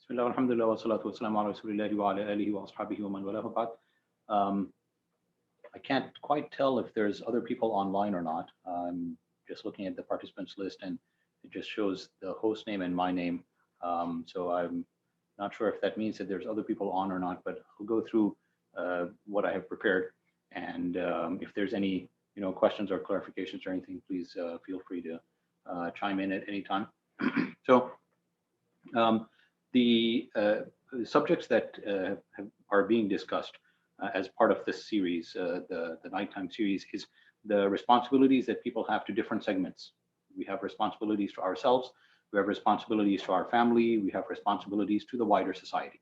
Bismillah, alhamdulillah, wa salatu wa salam ala rasulillahi wa ala alihi wa ashabihi wa man wala wa ba'd. Um, I can't quite tell if there's other people online or not. I'm just looking at the participants list and it just shows the host name and my name. So I'm not sure if that means that there's other people on or not, but I'll go through what I have prepared. And if there's any questions or clarifications or anything, please feel free to chime in at any time. So um, the subjects that are being discussed as part of this series, the nighttime series, is the responsibilities that people have to different segments. We have responsibilities to ourselves, we have responsibilities to our family, we have responsibilities to the wider society.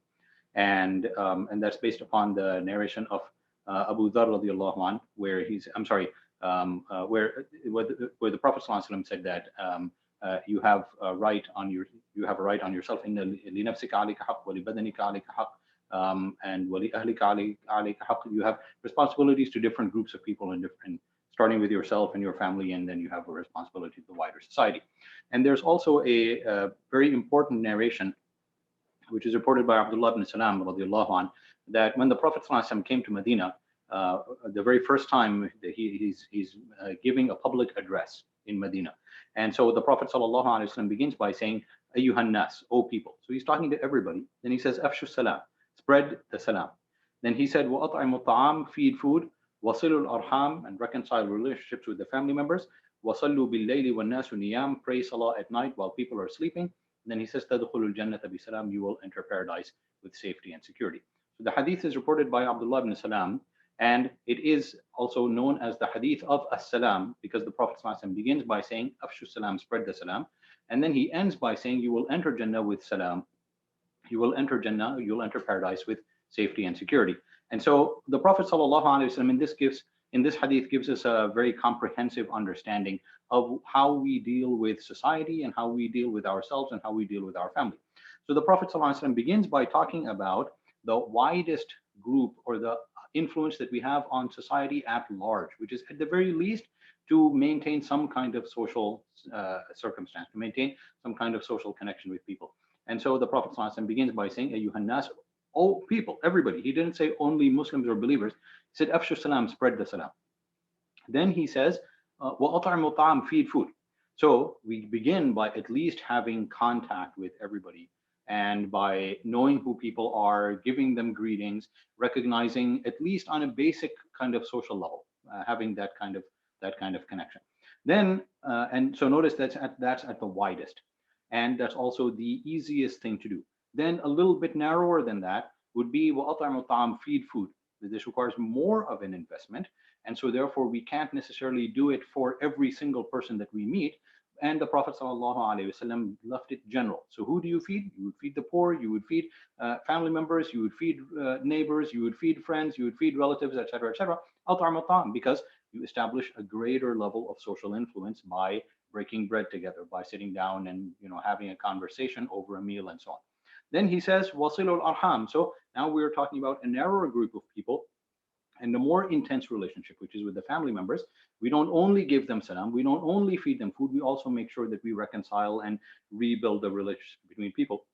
And that's based upon the narration of Abu Dharr radiallahu anh, where he's, I'm sorry, where the Prophet ﷺ said that you have a right on yourself. Inna linafsika alayka haqq wa libadanika alayka haqq, and wa li ahlika alayka haqq. You have responsibilities to different groups of people and different, starting with yourself and your family, and then you have a responsibility to the wider society. And there's also a very important narration which is reported by Abdullah ibn Salam radiallahu anh, that when the Prophet ﷺ came to Medina, the very first time that he's giving a public address in Medina. And so the Prophet ﷺ begins by saying, Ayyuhan nas, O people. So he's talking to everybody. Then he says, Afshu salam, spread the salam. Then he said, Wa at'imu ta'am, feed food, wasilul arham, and reconcile relationships with the family members, wasallu bil layli wa nasu niyam, pray salah at night while people are sleeping. And then he says, Tadkhulul jannata bi salam, you will enter paradise with safety and security. So the hadith is reported by Abdullah ibn Salam, and it is also known as the hadith of as-salam, because the Prophet ﷺ begins by saying, Afshu salam, spread the salam. And then he ends by saying, you will enter Jannah with salam. You will enter Jannah, you'll enter paradise with safety and security. And so the Prophet ﷺ in this hadith gives us a very comprehensive understanding of how we deal with society and how we deal with ourselves and how we deal with our family. So the Prophet ﷺ begins by talking about the widest group or the influence that we have on society at large, which is at the very least to maintain some kind of social circumstance, to maintain some kind of social connection with people. And so the Prophet ﷺ begins by saying, Ayyuhan nas, oh people, everybody. He didn't say only Muslims or believers. He said, Afshu salam, spread the salam. Then he says, wa at'imu ta'am, feed food. So we begin by at least having contact with everybody, and by knowing who people are, giving them greetings, recognizing at least on a basic kind of social level, having that kind of connection. Then and so notice that's at the widest, and that's also the easiest thing to do. Then a little bit narrower than that would be وَأَطْعِمُ الطَّعَامَ, feed food. This requires more of an investment, and so therefore we can't necessarily do it for every single person that we meet. And the Prophet ﷺ left it general. So who do you feed? You would feed the poor, you would feed family members, you would feed neighbors, you would feed friends, you would feed relatives, etc., etc. Because you establish a greater level of social influence by breaking bread together, by sitting down and having a conversation over a meal and so on. Then he says, wasilul arham. So now we're talking about a narrower group of people and a more intense relationship, which is with the family members. We don't only give them salam, we don't only feed them food, we also make sure that we reconcile and rebuild the relationship between people.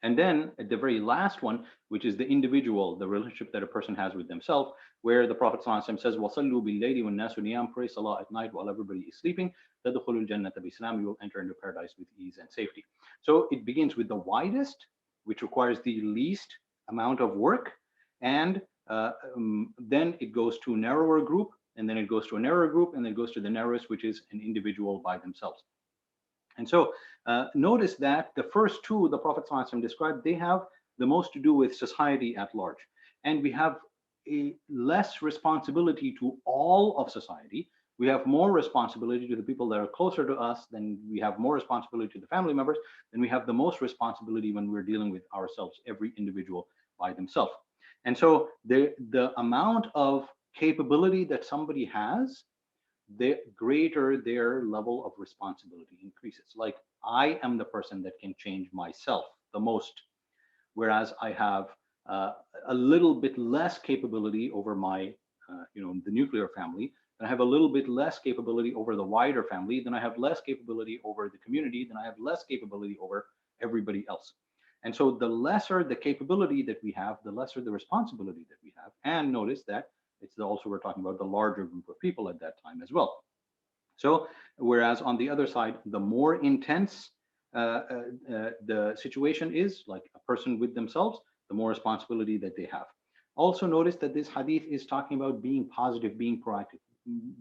And then at the very last one, which is the individual, the relationship that a person has with themselves, where the Prophet ﷺ says, وَصَلُّوا بِاللَّيْلِ وَالنَّاسُ نِيَامٌ, pray salah at night while everybody is sleeping, تَدْخُلُوا الْجَنَّةَ بِسَلَامٍ, you will enter into paradise with ease and safety. So it begins with the widest, which requires the least amount of work, and then it goes to a narrower group, and then it goes to a narrower group, and then it goes to the narrowest, which is an individual by themselves. And so notice that the first two the Prophet ﷺ described, they have the most to do with society at large. And we have a less responsibility to all of society. We have more responsibility to the people that are closer to us, then we have more responsibility to the family members, then we have the most responsibility when we're dealing with ourselves, every individual by themselves. And so the amount of capability that somebody has, the greater their level of responsibility increases. Like, I am the person that can change myself the most, whereas I have a little bit less capability over my, the nuclear family. Then I have a little bit less capability over the wider family. Then I have less capability over the community. Then I have less capability over everybody else. And so the lesser the capability that we have, the lesser the responsibility that we have. And notice that it's also, we're talking about the larger group of people at that time as well. So, whereas on the other side, the more intense the situation is, like a person with themselves, the more responsibility that they have. Also, notice that this hadith is talking about being positive, being proactive,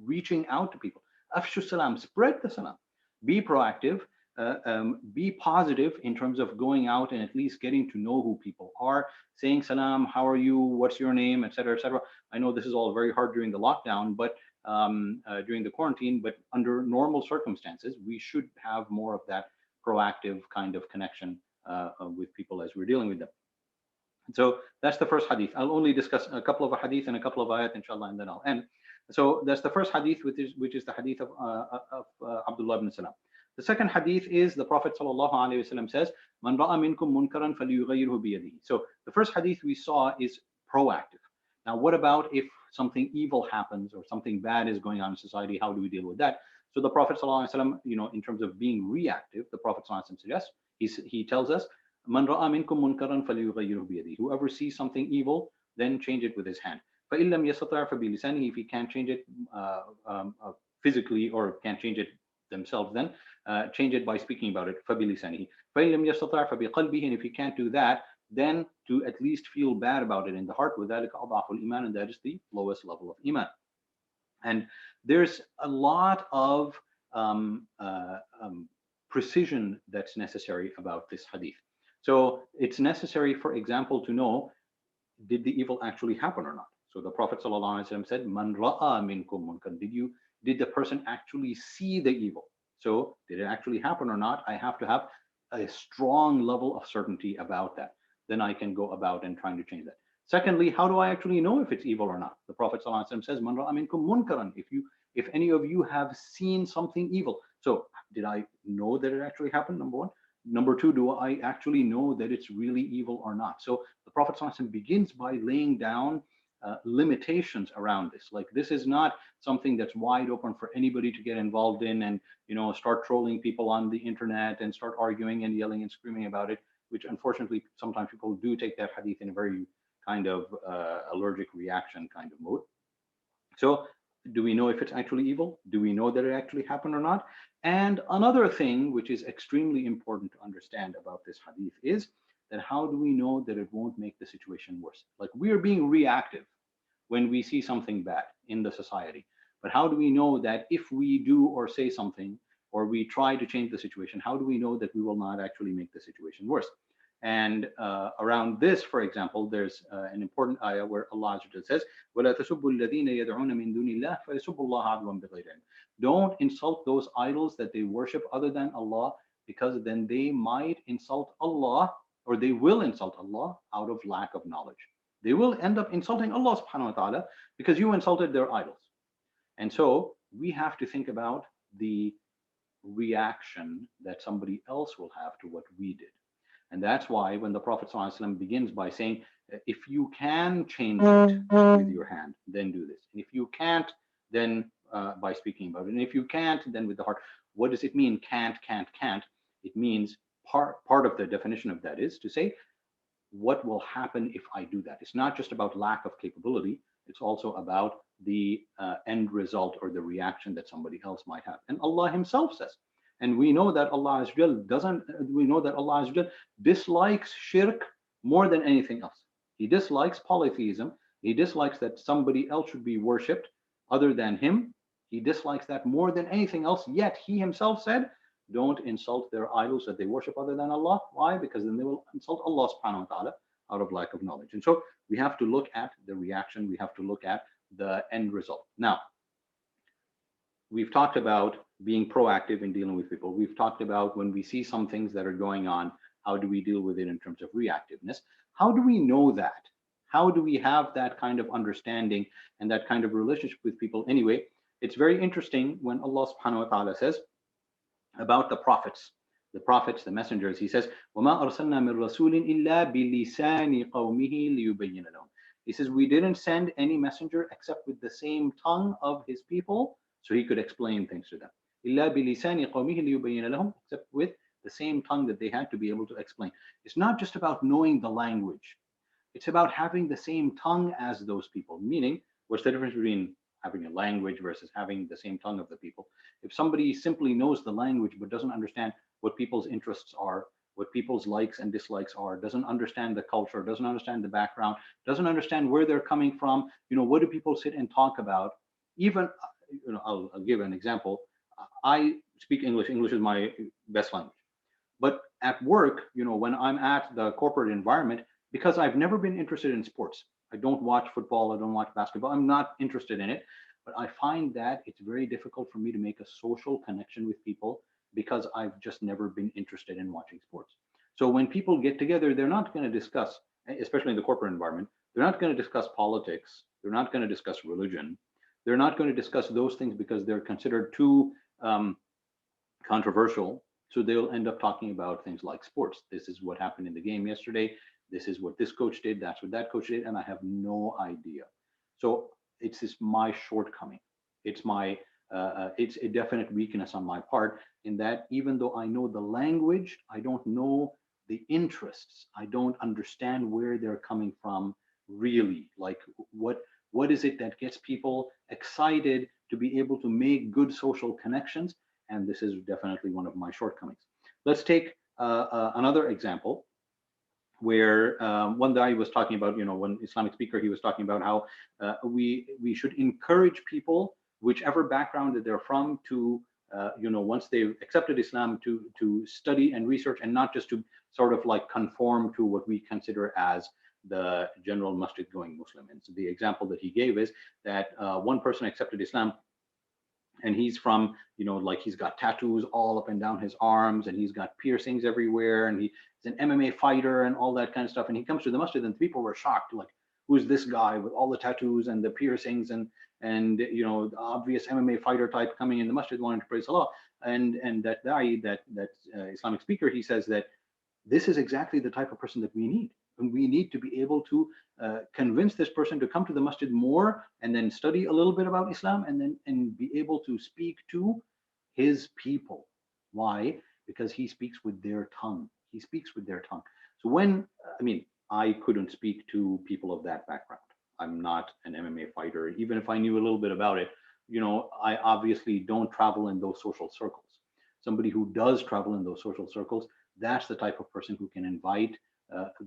reaching out to people. Afshu salam, spread the salam. Be proactive, be positive in terms of going out and at least getting to know who people are, saying salam, how are you, what's your name, etc., etc. I know this is all very hard during the lockdown, but during the quarantine, but under normal circumstances, we should have more of that proactive kind of connection with people as we're dealing with them. So that's the first hadith. I'll only discuss a couple of hadith and a couple of ayat, inshallah, and then I'll end. So that's the first hadith, which is the hadith of Abdullah ibn Salam. The second hadith is the Prophet sallallahu alaihi wasallam says, "Man ra'a minkum munkaran falyughayyirhu biyadihi." So the first hadith we saw is proactive. Now, what about if something evil happens or something bad is going on in society? How do we deal with that? So the Prophet sallallahu alaihi wasallam, in terms of being reactive, the Prophet sallallahu alaihi wasallam suggests, he tells us, "Man ra'a minkum munkaran falyughayyirhu biyadihi." Whoever sees something evil, then change it with his hand. فَإِن لَمْ يَسْتَطِعْ فَبِلِسَانِهِ. If he can't change it physically or can't change it themselves, then change it by speaking about it. فَبِلِسَانِهِ. فَإِن لَمْ يَسْتَطِعْ فَبِقَلْبِهِ. And if he can't do that, then to at least feel bad about it in the heart. وَذَلِكَ أَضْعَفُ الْإِيمَانِ. And that is the lowest level of iman. And there's a lot of precision that's necessary about this hadith. So it's necessary, for example, to know, did the evil actually happen or not? So the Prophet ﷺ said, "Man ra'a minkum munkaran." Did the person actually see the evil? So did it actually happen or not? I have to have a strong level of certainty about that. Then I can go about and trying to change that. Secondly, how do I actually know if it's evil or not? The Prophet ﷺ says, "Man ra'a minkum munkaran." If any of you have seen something evil, so did I know that it actually happened? Number one. Number two, do I actually know that it's really evil or not? So the Prophet ﷺ begins by laying down limitations around this. Like, this is not something that's wide open for anybody to get involved in and start trolling people on the internet and start arguing and yelling and screaming about it, which unfortunately sometimes people do take that hadith in a very kind of allergic reaction kind of mode. So do we know if it's actually evil? Do we know that it actually happened or not? And another thing which is extremely important to understand about this hadith is that how do we know that it won't make the situation worse? Like, we are being reactive when we see something bad in the society. But how do we know that if we do or say something or we try to change the situation, how do we know that we will not actually make the situation worse? And around this, for example, there's an important ayah where Allah says, وَلَا تَسُبُّوا الَّذِينَ يَدْعُونَ مِن دُونِ اللَّهِ فَيَسُبُّوا اللَّهَ عَدْوًا بِغَيْرِ عِلْمٍ. Don't insult those idols that they worship other than Allah, because then they might insult Allah, or they will insult Allah out of lack of knowledge. They will end up insulting Allah subhanahu wa ta'ala because you insulted their idols. And so we have to think about the reaction that somebody else will have to what we did. And that's why when the Prophet ﷺ begins by saying, if you can change it with your hand, then do this. And if you can't, then by speaking about it. And if you can't, then with the heart. What does it mean, can't? It means part of the definition of that is to say, what will happen if I do that? It's not just about lack of capability. It's also about the end result or the reaction that somebody else might have. And Allah Himself says, and we know that Allah dislikes shirk more than anything else. He dislikes polytheism. He dislikes that somebody else should be worshipped other than Him. He dislikes that more than anything else. Yet He Himself said, don't insult their idols that they worship other than Allah. Why? Because then they will insult Allah subhanahu wa ta'ala out of lack of knowledge. And so we have to look at the reaction. We have to look at the end result. Now, we've talked about being proactive in dealing with people. We've talked about when we see some things that are going on, how do we deal with it in terms of reactiveness? How do we know that? How do we have that kind of understanding and that kind of relationship with people? Anyway, it's very interesting when Allah subhanahu wa ta'ala says about the prophets, the messengers. He says, وَمَا أَرْسَلْنَا مِن رَسُولٍ إِلَّا بِلِسَانِ قَوْمِهِ لِيُبَيِّنَ لَهُمْ. He says, we didn't send any messenger except with the same tongue of his people, so he could explain things to them. إِلَّا بِلِسَانِ قَوْمِهِ لِيُبَيِّنَ لَهُمْ. Except with the same tongue that they had to be able to explain. It's not just about knowing the language. It's about having the same tongue as those people. Meaning, what's the difference between having a language versus having the same tongue of the people? If somebody simply knows the language but doesn't understand what people's interests are, what people's likes and dislikes are, doesn't understand the culture, doesn't understand the background, doesn't understand where they're coming from, what do people sit and talk about? Even, I'll give an example. I speak English. English is my best language. But at work, when I'm at the corporate environment, because I've never been interested in sports, I don't watch football, I don't watch basketball, I'm not interested in it. But I find that it's very difficult for me to make a social connection with people because I've just never been interested in watching sports. So when people get together, they're not going to discuss, especially in the corporate environment, they're not going to discuss politics, they're not going to discuss religion, they're not going to discuss those things because they're considered too controversial. So they'll end up talking about things like sports. This is what happened in the game yesterday. This is what this coach did. That's what that coach did. And I have no idea. So it's just my shortcoming. It's a definite weakness on my part in that even though I know the language, I don't know the interests. I don't understand where they're coming from really. Like what is it that gets people excited to be able to make good social connections? And this is definitely one of my shortcomings. Let's take another example where one guy was talking about, one Islamic speaker, he was talking about how we should encourage people, whichever background that they're from, to once they've accepted Islam, to study and research, and not just to sort of like conform to what we consider as the general masjid going Muslim. And so the example that he gave is that one person accepted Islam, and he's from, like he's got tattoos all up and down his arms, and he's got piercings everywhere, and he's an MMA fighter and all that kind of stuff. And he comes to the masjid, and people were shocked, like, who's this guy with all the tattoos and the piercings and the obvious MMA fighter type coming in the masjid wanting to praise Allah. And that guy, that Islamic speaker, he says that this is exactly the type of person that we need. And we need to be able to convince this person to come to the masjid more, and then study a little bit about Islam, and be able to speak to his people. Why? Because he speaks with their tongue. He speaks with their tongue. So I couldn't speak to people of that background. I'm not an MMA fighter. Even if I knew a little bit about it, I obviously don't travel in those social circles. Somebody who does travel in those social circles, that's the type of person who can invite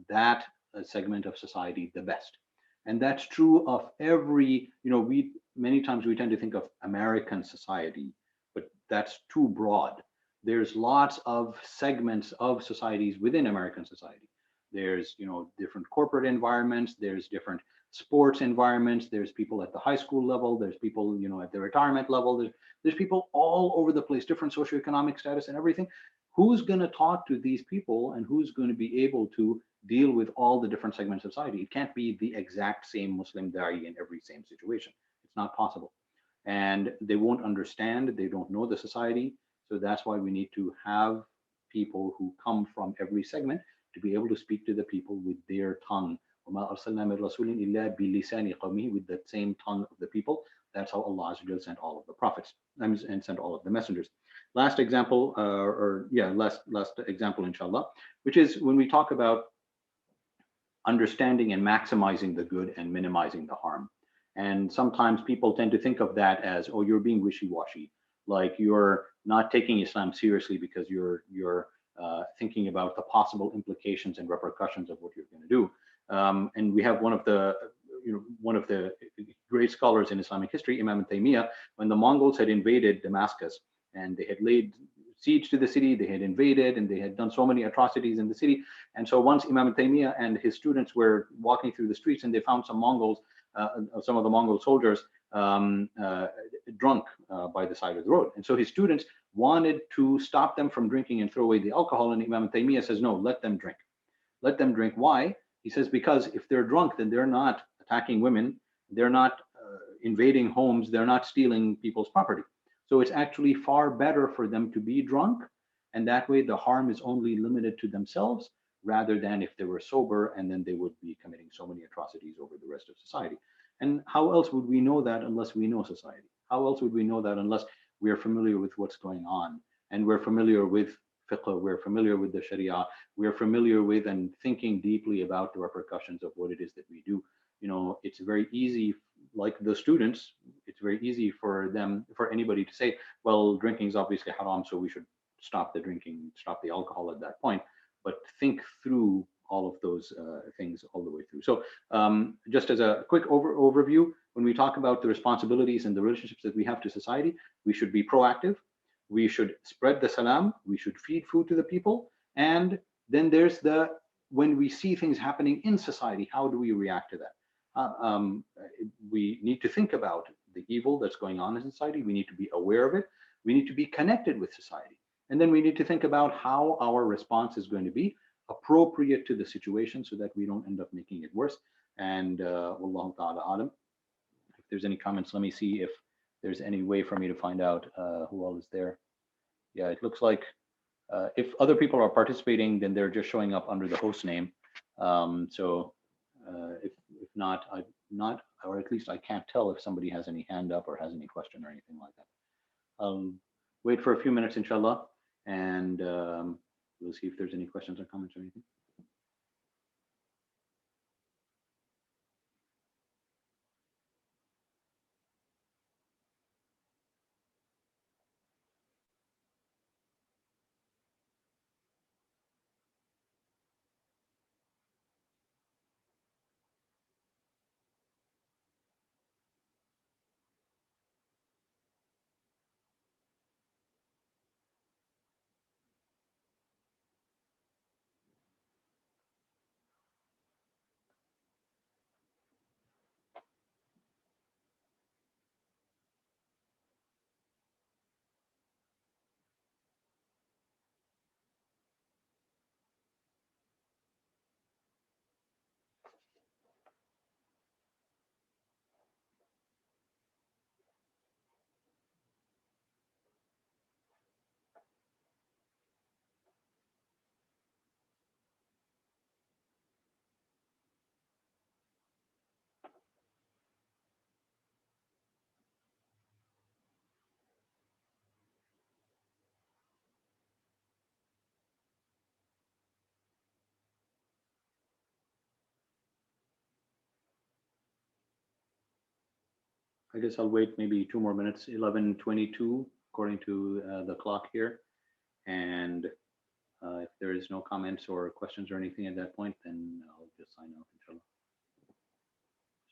that segment of society the best. And that's true of every, we many times we tend to think of American society, but that's too broad. There's lots of segments of societies within American society. There's, different corporate environments, there's different sports environments, there's people at the high school level, there's people, at the retirement level, there's people all over the place, different socioeconomic status and everything. Who's going to talk to these people, and who's going to be able to deal with all the different segments of society? It can't be the exact same Muslim da'i in every same situation. It's not possible. And they won't understand, they don't know the society. So that's why we need to have people who come from every segment to be able to speak to the people with their tongue. With that same tongue of the people. That's how Allah sent all of the prophets and sent all of the messengers. Last example, last example, inshallah, which is when we talk about understanding and maximizing the good and minimizing the harm. And sometimes people tend to think of that as, oh, you're being wishy-washy, like you're not taking Islam seriously because you're thinking about the possible implications and repercussions of what you're going to do. And we have one of the great scholars in Islamic history, Imam Taymiyyah, when the Mongols had invaded Damascus and they had laid siege to the city, they had invaded and they had done so many atrocities in the city. And so once Imam Taymiyyah and his students were walking through the streets, and they found some of the Mongol soldiers drunk by the side of the road. And so his students wanted to stop them from drinking and throw away the alcohol. And Imam Taymiyyah says, no, let them drink. Let them drink. Why? He says, because if they're drunk, then they're not attacking women, they're not invading homes, they're not stealing people's property. So it's actually far better for them to be drunk, and that way the harm is only limited to themselves, rather than if they were sober, and then they would be committing so many atrocities over the rest of society. And how else would we know that unless we know society? How else would we know that unless we are familiar with what's going on, and we're familiar with fiqh, we're familiar with the sharia, we're familiar with and thinking deeply about the repercussions of what it is that we do. It's very easy, like the students, it's very easy for them, for anybody to say, well, drinking is obviously haram, so we should stop the drinking, stop the alcohol at that point. But think through all of those things all the way through. So just as a quick overview, when we talk about the responsibilities and the relationships that we have to society, we should be proactive. We should spread the salam. We should feed food to the people. And then there's when we see things happening in society, how do we react to that? We need to think about the evil that's going on in society. We need to be aware of it. We need to be connected with society. And then we need to think about how our response is going to be appropriate to the situation so that we don't end up making it worse. And Wallahu ta'ala alam. If there's any comments, let me see if there's any way for me to find out who all is there. Yeah, it looks like if other people are participating, then they're just showing up under the host name. So if not, I'm not, or at least I can't tell if somebody has any hand up or has any question or anything like that. Wait for a few minutes, inshallah, and we'll see if there's any questions or comments or anything. I guess I'll wait maybe 2 more minutes, 11:22 according to the clock here. And if there is no comments or questions or anything at that point, then I'll just sign off, inshallah.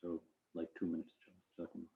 So like 2 minutes, inshallah.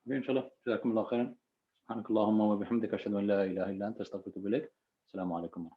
إن شاء الله جزاكم الله خيرا. سبحانك اللهم وبحمدك أشهد أن لا إله إلا أنت أستغفرك وأتوب إليك. السلام عليكم.